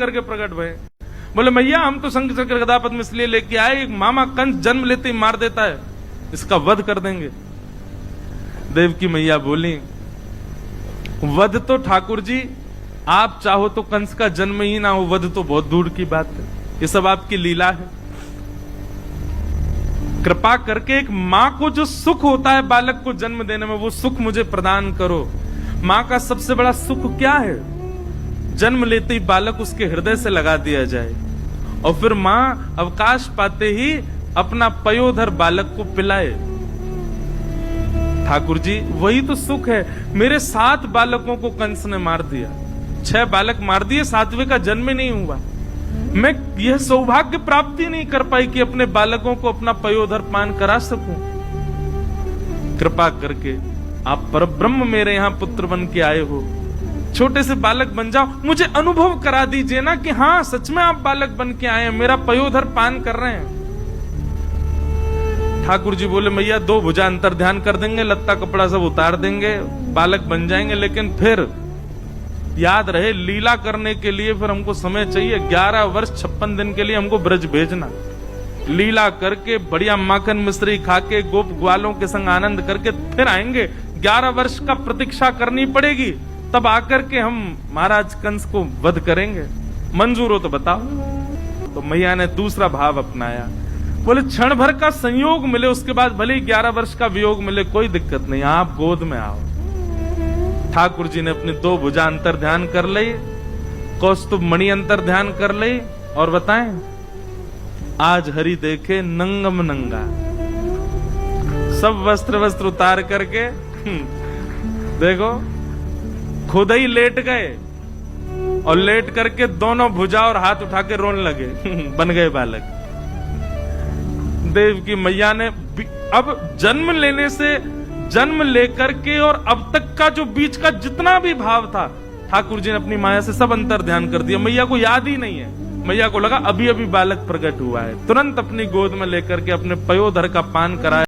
करके प्रकट भये। बोले मैया हम तो शंख चक्र गदा पद्म इसलिए लेके आए, एक मामा कंस जन्म लेते ही मार देता है, इसका वध कर देंगे। देवकी मैया बोली वध तो ठाकुर जी आप चाहो तो कंस का जन्म ही ना हो, वध तो बहुत दूर की बात है, ये सब आपकी लीला है। कृपा करके एक मां को जो सुख होता है बालक को जन्म देने में, वो सुख मुझे प्रदान करो। मां का सबसे बड़ा सुख क्या है? जन्म लेते ही बालक उसके हृदय से लगा दिया जाए और फिर मां अवकाश पाते ही अपना पयोधर बालक को पिलाए। ठाकुर जी वही तो सुख है। मेरे 7 बालकों को कंस ने मार दिया, 6 बालक मार दिए, 7वें का जन्म ही नहीं हुआ। मैं यह सौभाग्य प्राप्ति नहीं कर पाई कि अपने बालकों को अपना पयोधर पान करा सकूं। कृपा करके आप परब्रह्म मेरे यहां पुत्र बन के आए हो, छोटे से बालक बन जाओ, मुझे अनुभव करा दीजिए ना कि हाँ सच में आप बालक बन के आए हैं, मेरा पयोधर पान कर रहे हैं। ठाकुर जी बोले मैया 2 भुजा अंतर ध्यान कर देंगे, लत्ता कपड़ा सब उतार देंगे, बालक बन जाएंगे, लेकिन फिर याद रहे लीला करने के लिए फिर हमको समय चाहिए। 11 वर्ष 56 दिन के लिए हमको ब्रज भेजना, लीला करके बढ़िया माखन मिश्री खा के गोप ग्वालों के संग आनंद करके फिर आएंगे। 11 वर्ष का प्रतीक्षा करनी पड़ेगी, तब आकर के हम महाराज कंस को वध करेंगे। मंजूर हो तो बताओ। तो मैया ने दूसरा भाव अपनाया, बोले क्षण भर का संयोग मिले, उसके बाद भले ही 11 वर्ष का वियोग मिले, कोई दिक्कत नहीं, आप गोद में आओ। ठाकुर जी ने अपनी 2 भुजा अंतर ध्यान कर ली, कौस्तुभ मणि अंतर ध्यान कर ली और बताएं आज हरि देखे नंगम नंगा, सब वस्त्र उतार करके देखो खुद ही लेट गए और लेट करके दोनों भुजा और हाथ उठा के रोने लगे बन गए बालक। देव की मैया ने अब जन्म लेने से जन्म लेकर के और अब तक का जो बीच का जितना भी भाव था, ठाकुर जी ने अपनी माया से सब अंतर ध्यान कर दिया। मैया को याद ही नहीं है, मैया को लगा अभी अभी बालक प्रकट हुआ है, तुरंत अपनी गोद में लेकर के अपने पयोधर का पान कराया।